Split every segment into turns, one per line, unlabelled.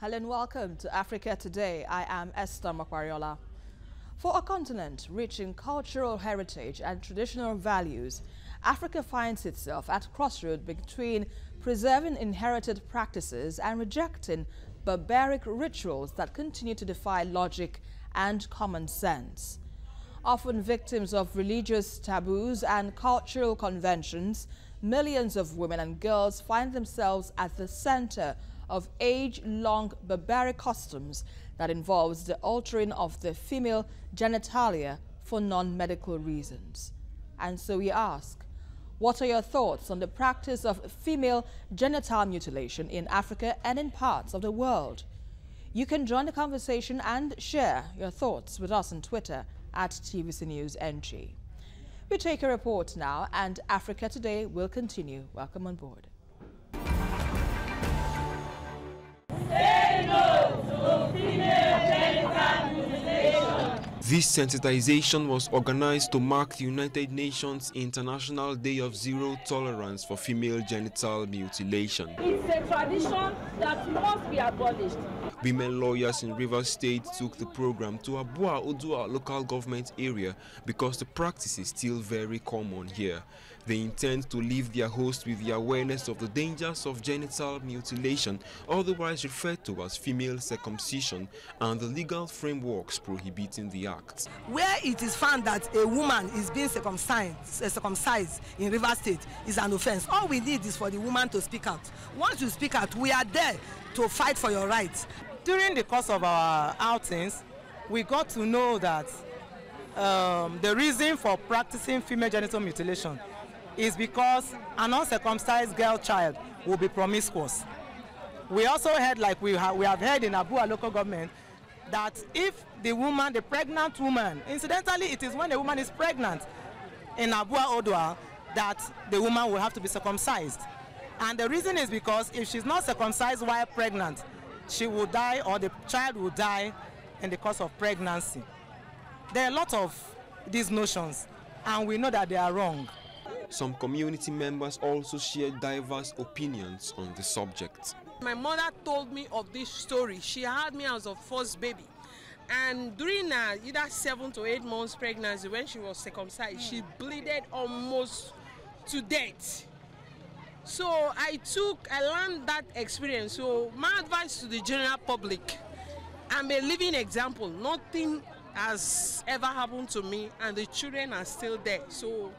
Hello and welcome to Africa Today. I am Esther Makwariola. For a continent rich in cultural heritage and traditional values, Africa finds itself at a crossroad between preserving inherited practices and rejecting barbaric rituals that continue to defy logic and common sense. Often victims of religious taboos and cultural conventions, millions of women and girls find themselves at the center of age-long barbaric customs that involves the altering of the female genitalia for non-medical reasons. And so we ask, what are your thoughts on the practice of female genital mutilation in Africa and in parts of the world? You can join the conversation and share your thoughts with us on Twitter at TVC News NG. We take a report now, and Africa Today will continue. Welcome on board.
Say no to female genital mutilation.
This sensitization was organized to mark the United Nations International Day of Zero Tolerance for Female Genital Mutilation.
It's a tradition that must be abolished.
Women lawyers in Rivers State took the program to Abua Odua local government area because the practice is still very common here. They intend to leave their host with the awareness of the dangers of genital mutilation, otherwise referred to as female circumcision, and the legal frameworks prohibiting the act.
Where it is found that a woman is being circumcised in Rivers State is an offense. All we need is for the woman to speak out. Once you speak out, we are there to fight for your rights.
During the course of our outings, we got to know that the reason for practicing female genital mutilation is because an uncircumcised girl child will be promiscuous. We also heard, like we have heard in Abua local government, that if the pregnant woman, incidentally it is when a woman is pregnant in Abua Odua that the woman will have to be circumcised. And the reason is because if she's not circumcised while pregnant, she will die, or the child will die in the course of pregnancy. There are a lot of these notions, and we know that they are wrong.
Some community members also shared diverse opinions on the subject.
My mother told me of this story. She had me as a first baby. And during either 7 to 8 months pregnancy, when she was circumcised, she bleeded almost to death. So I learned that experience. So my advice to the general public, I'm a living example. Nothing has ever happened to me, and the children are still there. So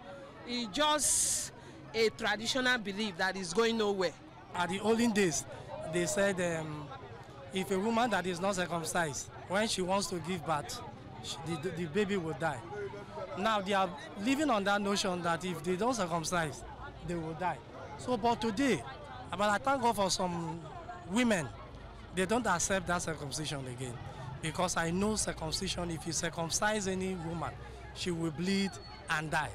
it's just a traditional belief that is going nowhere.
At the olden days, they said if a woman that is not circumcised, when she wants to give birth, the baby will die. Now they are living on that notion that if they don't circumcise, they will die. So, but today, I thank God for some women, they don't accept that circumcision again. Because I know circumcision, if you circumcise any woman, she will bleed and die.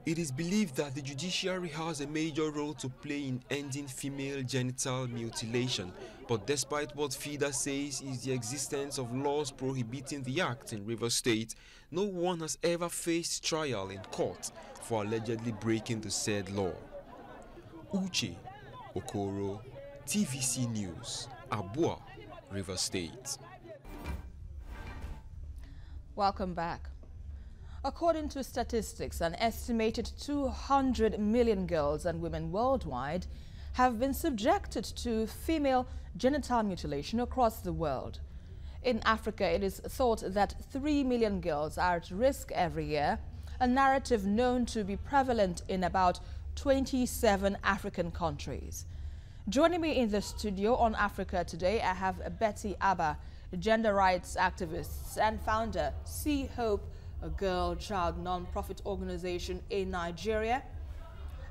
It is believed that the judiciary has a major role to play in ending female genital mutilation. But despite what FIDA says is the existence of laws prohibiting the act in Rivers State, no one has ever faced trial in court for allegedly breaking the said law. Uche Okoro, TVC News, Abua, Rivers State.
Welcome back. According to statistics, an estimated 200 million girls and women worldwide have been subjected to female genital mutilation across the world. In Africa, it is thought that 3 million girls are at risk every year, a narrative known to be prevalent in about 27 African countries. Joining me in the studio on Africa Today, I have Betty Abba, gender rights activist and founder, See Hope, a girl-child non-profit organization in Nigeria.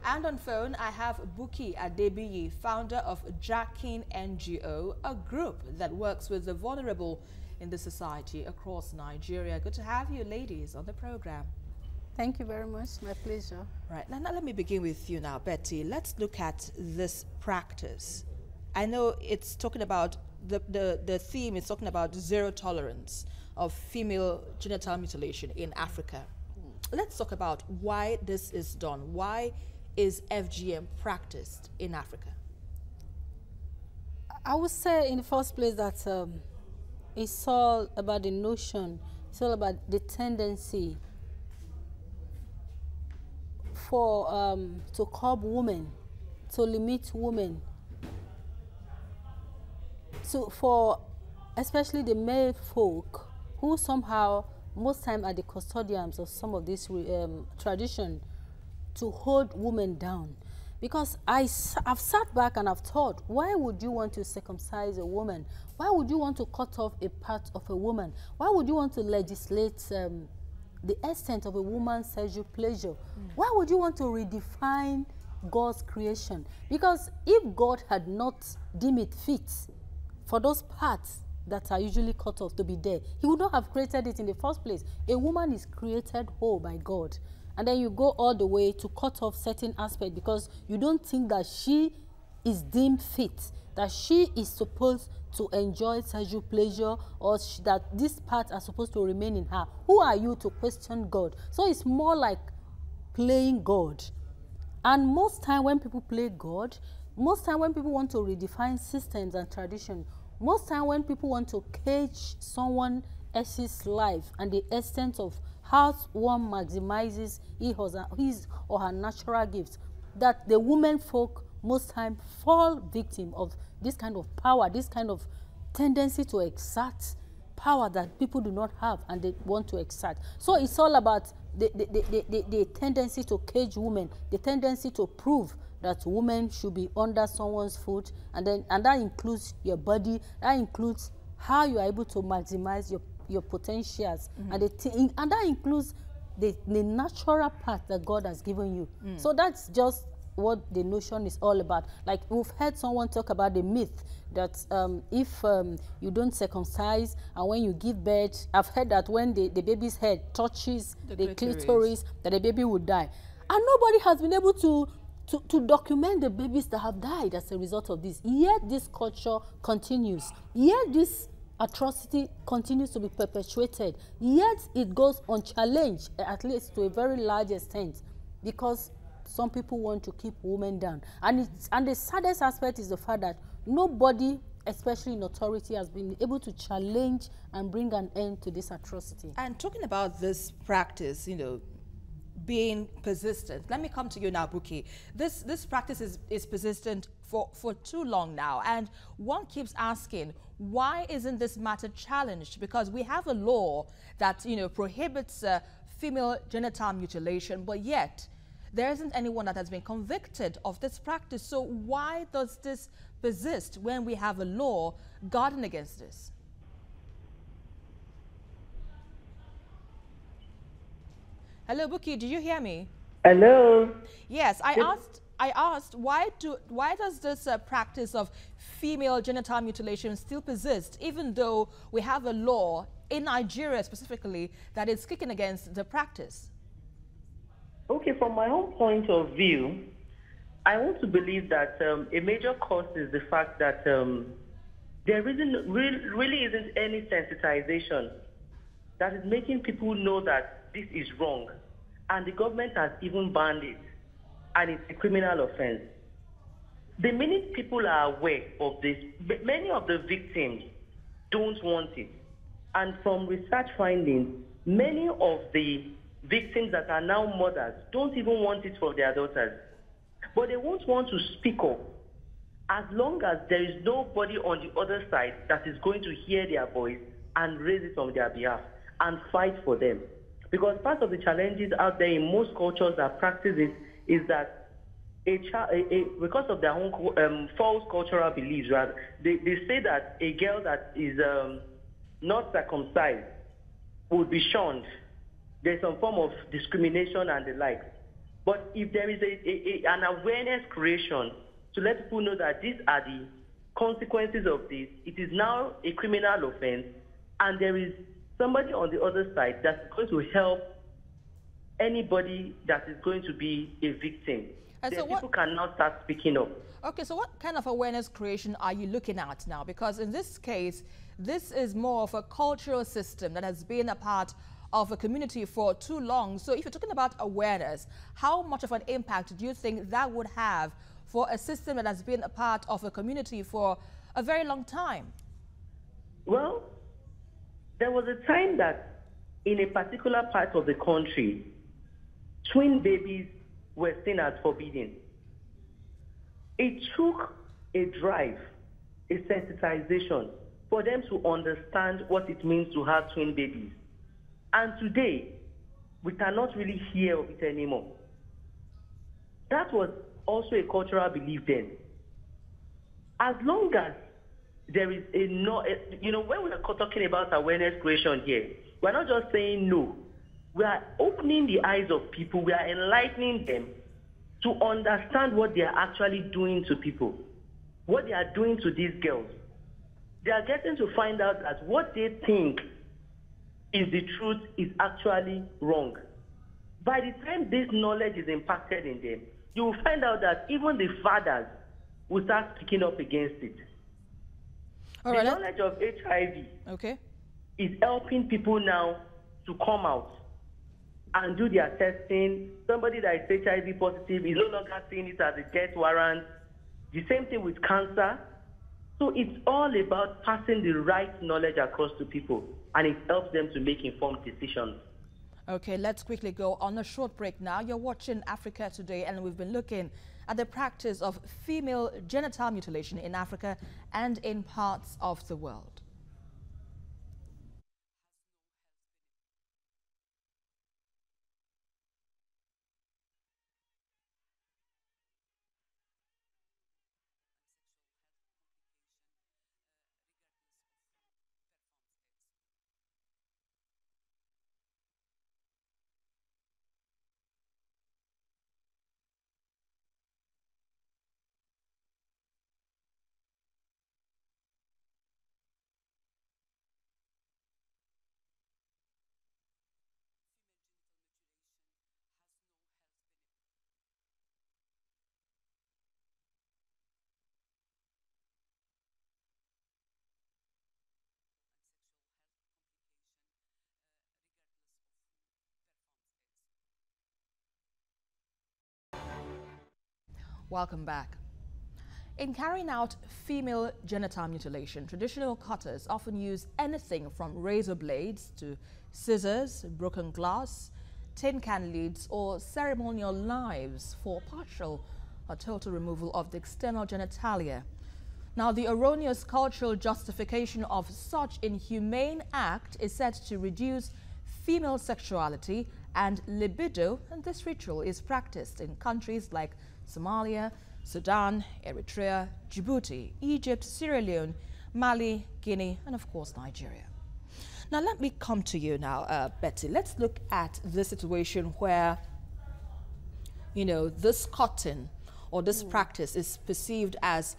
And on phone, I have Buki Adebiyi, founder of Jackin NGO, a group that works with the vulnerable in the society across Nigeria. Good to have you ladies on the program.
Thank you very much. My pleasure.
Right. Now let me begin with you now, Betty. Let's look at this practice. I know it's talking about, the theme is talking about zero tolerance of female genital mutilation in Africa. Let's talk about why this is done. Why is FGM practiced in Africa?
I would say in the first place that it's all about the notion, it's all about the tendency for to curb women, to limit women, for especially the male folk who somehow most time are the custodians of some of this tradition, to hold women down. Because I've sat back and I've thought, why would you want to circumcise a woman? Why would you want to cut off a part of a woman? Why would you want to legislate the extent of a woman's sexual pleasure? Why would you want to redefine God's creation? Because if God had not deemed it fit for those parts that are usually cut off to be there, he would not have created it in the first place. A woman is created whole by God. And then you go all the way to cut off certain aspects because you don't think that she is deemed fit, that she is supposed to enjoy sexual pleasure, or that these parts are supposed to remain in her. Who are you to question God? So it's more like playing God. And most time when people play God, most time when people want to redefine systems and tradition, most time when people want to cage someone else's life and the extent of how one maximizes his or her natural gifts, that the women folk most time fall victim of this kind of power, this kind of tendency to exert power that people do not have and they want to exert. So it's all about the tendency to cage women, the tendency to prove that women should be under someone's foot, and that includes your body, that includes how you are able to maximize your potentials, and that includes the natural path that God has given you. So that's just what the notion is all about. Like we've heard someone talk about the myth that if you don't circumcise and when you give birth, I've heard that when the baby's head touches the clitoris, that the baby would die. And nobody has been able to document the babies that have died as a result of this. Yet this culture continues. Yet this atrocity continues to be perpetuated. Yet it goes unchallenged, at least to a very large extent, because some people want to keep women down. And the saddest aspect is the fact that nobody, especially in authority, has been able to challenge and bring an end to this atrocity.
And talking about this practice, you know, being persistent, let me come to you now, Buki. This practice is persistent for too long now, and one keeps asking, why isn't this matter challenged? Because we have a law that, you know, prohibits female genital mutilation, but yet there isn't anyone that has been convicted of this practice. So why does this persist when we have a law guarding against this? Hello, Buki, do you hear me?
Hello.
Yes, I asked why does this practice of female genital mutilation still persist, even though we have a law in Nigeria specifically that is kicking against the practice?
Okay, from my own point of view, I want to believe that a major cause is the fact that there really isn't any sensitization that is making people know that this is wrong. And the government has even banned it. And it's a criminal offense. The minute people are aware of this, many of the victims don't want it. And from research findings, many of the victims that are now mothers don't even want it for their daughters. But they won't want to speak up as long as there is nobody on the other side that is going to hear their voice and raise it on their behalf and fight for them. Because part of the challenges out there in most cultures that practice it is that because of their own false cultural beliefs, right, they say that a girl that is not circumcised would be shunned. There's some form of discrimination and the like. But if there is an awareness creation to let people know that these are the consequences of this, it is now a criminal offense, and there is somebody on the other side that's going to help anybody that is going to be a victim. And so people can now start speaking up.
Okay, so what kind of awareness creation are you looking at now? Because in this case, this is more of a cultural system that has been a part of a community for too long. So if you're talking about awareness, how much of an impact do you think that would have for a system that has been a part of a community for a very long time.
Well, there was a time that in a particular part of the country, twin babies were seen as forbidden. It took a drive, a sensitization, for them to understand what it means to have twin babies. And today, we cannot really hear of it anymore. That was also a cultural belief then. As long as there is a no, you know, when we are talking about awareness creation here, we're not just saying no. We are opening the eyes of people. We are enlightening them to understand what they are actually doing to people, what they are doing to these girls. They are getting to find out that what they think is the truth is actually wrong. By the time this knowledge is impacted in them, you will find out that even the fathers will start speaking up against it. The knowledge of HIV is helping people now to come out and do their testing. Somebody that is HIV positive is no longer seeing it as a death warrant. The same thing with cancer. So it's all about passing the right knowledge across to people, and it helps them to make informed decisions.
Okay, let's quickly go on a short break now. You're watching Africa Today, and we've been looking at the practice of female genital mutilation in Africa and in parts of the world. Welcome back. In carrying out female genital mutilation, traditional cutters often use anything from razor blades to scissors, broken glass, tin can lids, or ceremonial knives for partial or total removal of the external genitalia. Now, the erroneous cultural justification of such inhumane act is said to reduce female sexuality and libido, and this ritual is practiced in countries like Somalia, Sudan, Eritrea, Djibouti, Egypt, Sierra Leone, Mali, Guinea, and of course Nigeria. Now let me come to you now, Betty. Let's look at the situation where, you know, this cutting or this practice is perceived as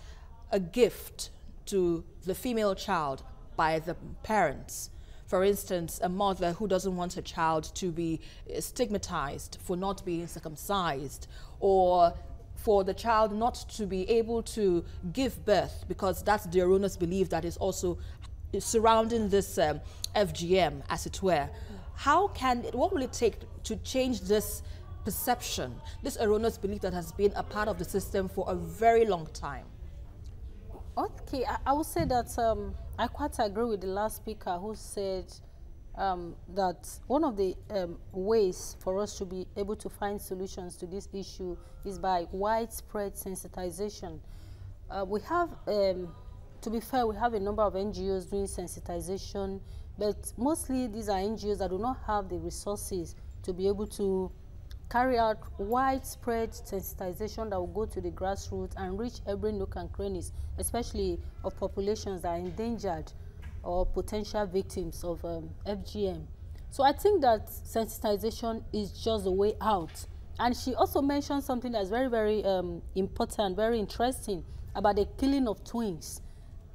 a gift to the female child by the parents. For instance, a mother who doesn't want her child to be stigmatized for not being circumcised, or for the child not to be able to give birth, because that's the erroneous belief that is also surrounding this FGM, as it were. What will it take to change this perception, this erroneous belief that has been a part of the system for a very long time?
Okay, I would say that I quite agree with the last speaker who said that one of the ways for us to be able to find solutions to this issue is by widespread sensitization. We have, to be fair, we have a number of NGOs doing sensitization, but mostly these are NGOs that do not have the resources to be able to carry out widespread sensitization that will go to the grassroots and reach every nook and crannies, especially of populations that are endangered or potential victims of FGM. So I think that sensitization is just the way out. And she also mentioned something that's very, very important, very interesting, about the killing of twins.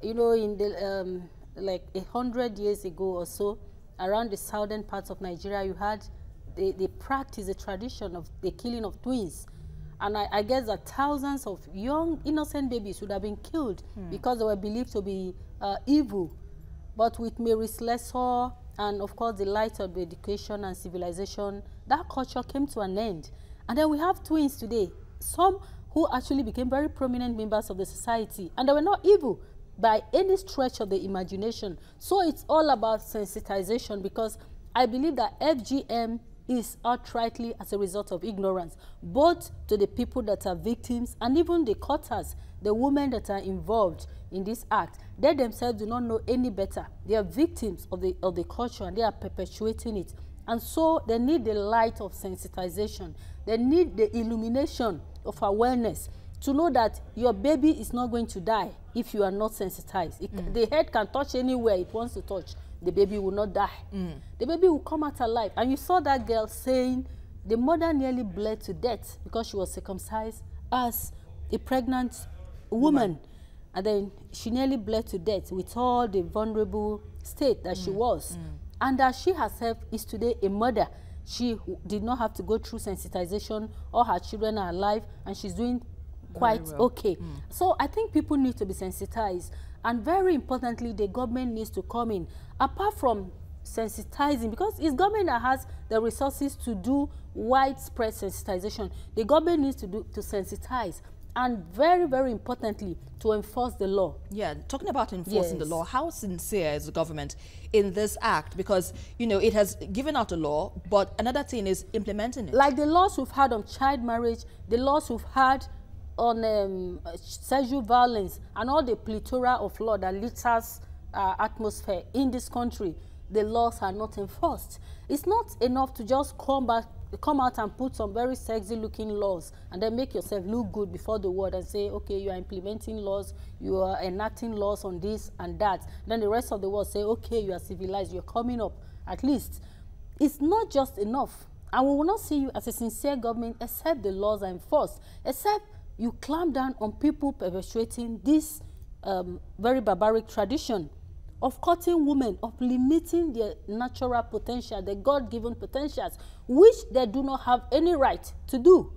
You know, in the, like 100 years ago or so, around the southern parts of Nigeria, you had the practice, the tradition of the killing of twins. And I guess that thousands of young, innocent babies would have been killed because they were believed to be evil. But with Mary's Lesser and, of course, the light of education and civilization, that culture came to an end. And then we have twins today, some who actually became very prominent members of the society. And they were not evil. by any stretch of the imagination. So it's all about sensitization, because I believe that FGM is outrightly as a result of ignorance, both to the people that are victims and even the cutters, the women that are involved in this act. They themselves do not know any better. They are victims of the culture, and they are perpetuating it. And so they need the light of sensitization. They need the illumination of awareness to know that your baby is not going to die if you are not sensitized. The head can touch anywhere it wants to touch. The baby will not die. The baby will come out alive. And you saw that girl saying the mother nearly bled to death because she was circumcised as a pregnant woman. And then she nearly bled to death with all the vulnerable state that she was. And that she herself is today a mother. She did not have to go through sensitization. All her children are alive, and she's doing quite okay. So I think people need to be sensitized. And very importantly, the government needs to come in. Apart from sensitizing, because it's government that has the resources to do widespread sensitization, the government needs to sensitize. And very, very importantly, to enforce the law.
Yeah, talking about enforcing the law, how sincere is the government in this act? Because, you know, it has given out a law, but another thing is implementing it.
Like the laws we've had on child marriage, the laws we've had on sexual violence, and all the plethora of law that litters our atmosphere in this country, the laws are not enforced. It's not enough to just come out and put some very sexy looking laws and then make yourself look good before the world and say, okay, you are implementing laws, you are enacting laws on this and that. Then the rest of the world say, okay, you are civilized, you're coming up at least. It's not just enough. And we will not see you as a sincere government except the laws are enforced, except you clamp down on people perpetuating this very barbaric tradition of cutting women, of limiting their natural potential, their God-given potentials, which they do not have any right to do.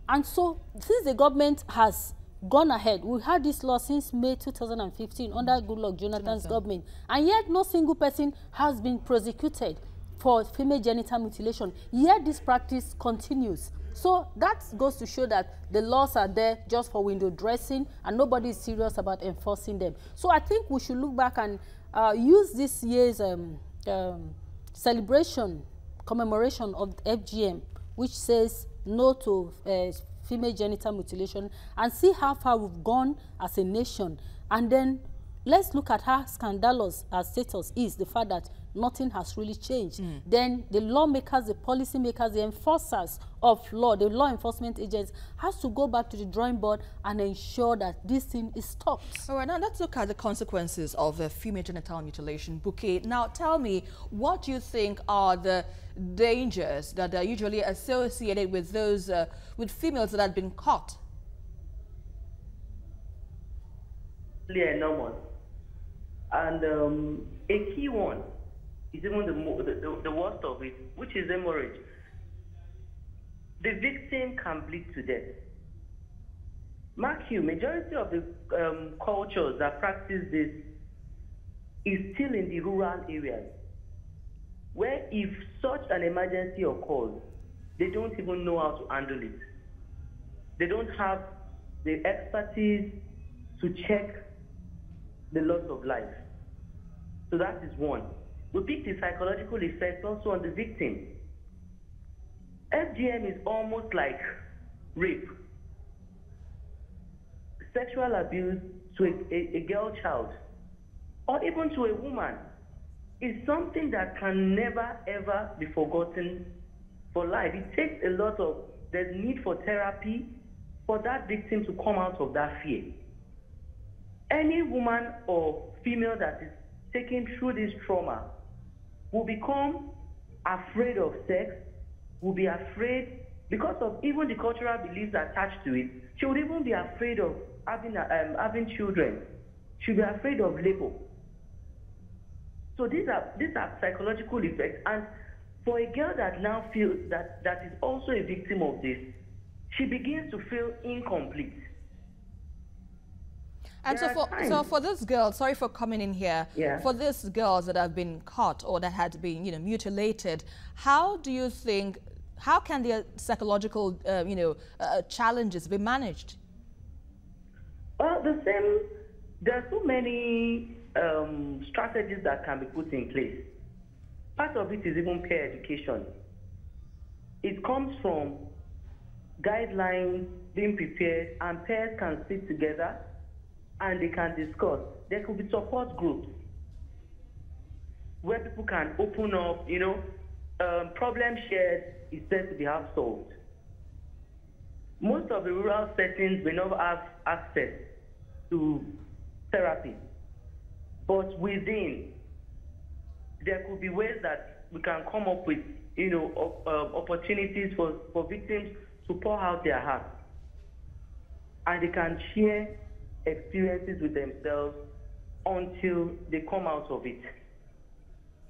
And so, since the government has gone ahead, we had this law since May 2015 under Goodluck Jonathan's government, and yet no single person has been prosecuted for female genital mutilation, yet this practice continues. So that goes to show that the laws are there just for window dressing, and nobody is serious about enforcing them. So I think we should look back and use this year's celebration, commemoration of FGM, which says no to female genital mutilation, and see how far we've gone as a nation. And then let's look at how scandalous our status is, the fact that nothing has really changed. Then the lawmakers, the policymakers, the enforcers of law, the law enforcement agents has to go back to the drawing board and ensure that this thing is stopped.
All right, now let's look at the consequences of female genital mutilation. Bouquet, now tell me, what do you think are the dangers that are usually associated with those, with females that have been caught?
Enormous. And a key one is even the worst of it, which is hemorrhage. The victim can bleed to death. Mark you, majority of the cultures that practice this is still in the rural areas, where if such an emergency occurs, they don't even know how to handle it. They don't have the expertise to check the loss of life. So that is one. We pick the psychological effects also on the victim. FGM is almost like rape. Sexual abuse to a girl child, or even to a woman, is something that can never ever be forgotten for life. It takes a lot of, there's need for therapy for that victim to come out of that fear. Any woman or female that is taken through this trauma will become afraid of sex, will be afraid, because of even the cultural beliefs attached to it, she would even be afraid of having children. She'll be afraid of labor. So these are psychological effects. And for a girl that now feels that is also a victim of this, she begins to feel incomplete.
And so for this girl, sorry for coming in here, for these girls that have been caught or that had been, mutilated, how do you think, how can their psychological, challenges be managed?
Well, the There are so many strategies that can be put in place. Part of it is even peer education. It comes from guidelines being prepared, and peers can sit together and they can discuss. There could be support groups where people can open up, problem shared is said to be half solved. Most of the rural settings may not have access to therapy, but within, there could be ways that we can come up with, opportunities for victims to pour out their hearts, and they can share experiences with themselves until they come out of it.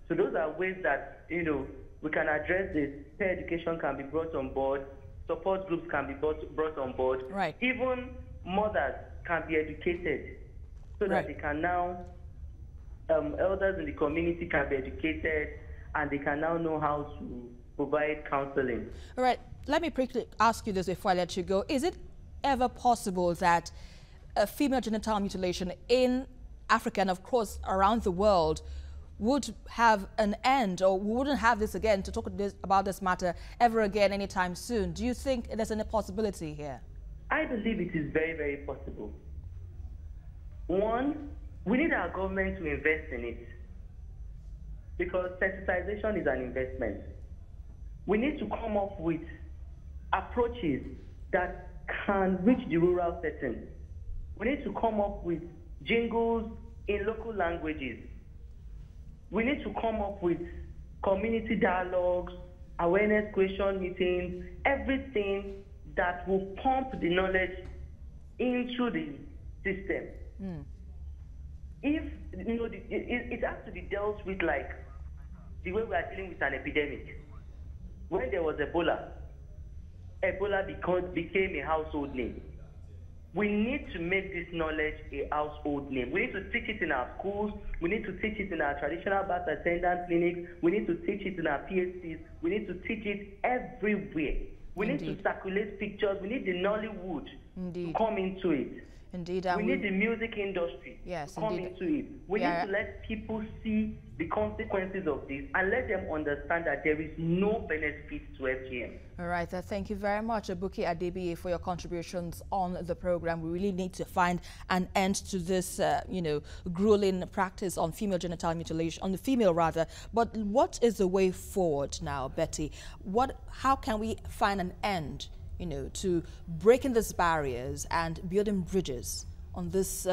So those are ways that, we can address this. Peer education can be brought on board. Support groups can be brought on board.
Right.
Even mothers can be educated so that they can now, elders in the community can be educated, and they can now know how to provide counseling.
All right. Let me quickly ask you this before I let you go. Is it ever possible that a female genital mutilation in Africa and, of course, around the world would have an end, or we wouldn't have this again to talk about this matter ever again anytime soon? Do you think there's any possibility here?
I believe it is very, very possible. One, we need our government to invest in it, because sensitization is an investment. We need to come up with approaches that can reach the rural setting. We need to come up with jingles in local languages. We need to come up with community dialogues, awareness question meetings, everything that will pump the knowledge into the system. If, it has to be dealt with like the way we are dealing with an epidemic. When there was Ebola became a household name. We need to make this knowledge a household name. We need to teach it in our schools. We need to teach it in our traditional birth attendant clinics. We need to teach it in our PhDs. We need to teach it everywhere. We need to circulate pictures. We need the Nollywood to come into it.
Indeed.
We need the music industry to come into it. We need to let people see the consequences of this and let them understand that there is no benefit to FGM.
All right. Thank you very much, Abuki Adebiye, for your contributions on the program. We really need to find an end to this, grueling practice on female genital mutilation, on the female rather. But what is the way forward now, Betty? How can we find an end, to breaking these barriers and building bridges on this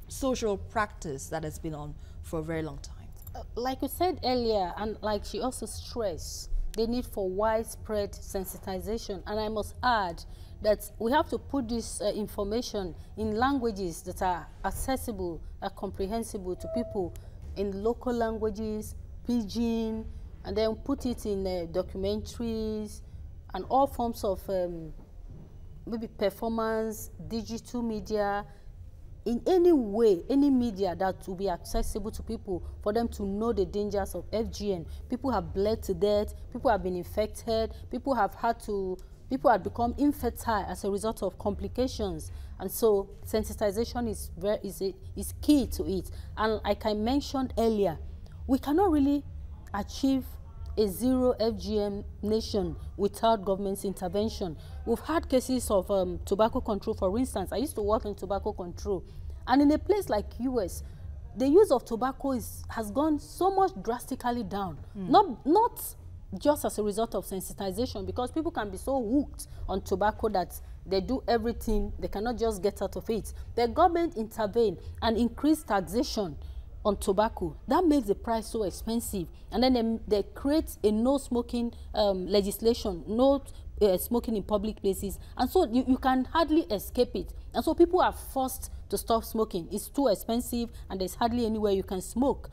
social practice that has been on for a very long time?
Like you said earlier, and like she also stressed, the need for widespread sensitization. And I must add that we have to put this information in languages that are accessible, are comprehensible to people, in local languages, pidgin, and then put it in documentaries and all forms of maybe performance, digital media, in any way, any media that will be accessible to people for them to know the dangers of FGM. People have bled to death, people have been infected, people have become infertile as a result of complications. And so sensitization is key to it. And like I mentioned earlier, we cannot really achieve a zero FGM nation without government's intervention. We've had cases of tobacco control, for instance. I used to work in tobacco control. And in a place like US, the use of tobacco has gone so much drastically down. Not just as a result of sensitization, because people can be so hooked on tobacco that they do everything, they cannot just get out of it. The government intervened and increased taxation on tobacco. That makes the price so expensive. And then they create a no smoking legislation, no smoking in public places. And so you can hardly escape it. And so people are forced to stop smoking. It's too expensive, and there's hardly anywhere you can smoke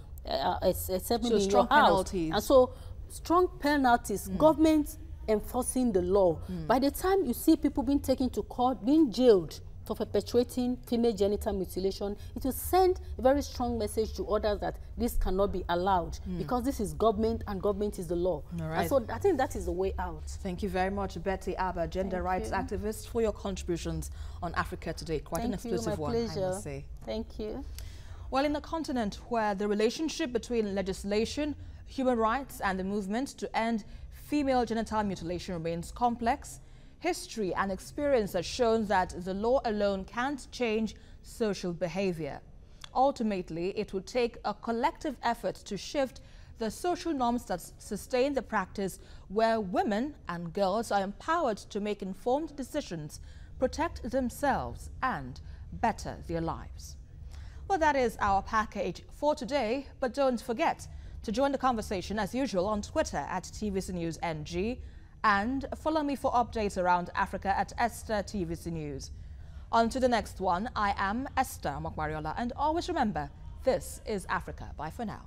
except maybe in your house.
Penalties.
And so strong penalties, government enforcing the law. By the time you see people being taken to court, being jailed for perpetuating female genital mutilation, it will send a very strong message to others that this cannot be allowed because this is government and government is the law.
All right.
And so I think that is the way out.
Thank you very much, Betty Abba, gender rights activist, for your contributions on Africa Today. Quite an exclusive one, I must say.
Thank you.
Well, in a continent where the relationship between legislation, human rights and the movement to end female genital mutilation remains complex, history and experience has shown that the law alone can't change social behavior. Ultimately, it will take a collective effort to shift the social norms that sustain the practice, where women and girls are empowered to make informed decisions, protect themselves and better their lives. Well, that is our package for today, but don't forget to join the conversation as usual on Twitter at TVC News NG, and follow me for updates around Africa at Esther TVC News. On to the next one, I am Esther Mokwariola, and always remember, this is Africa. Bye for now.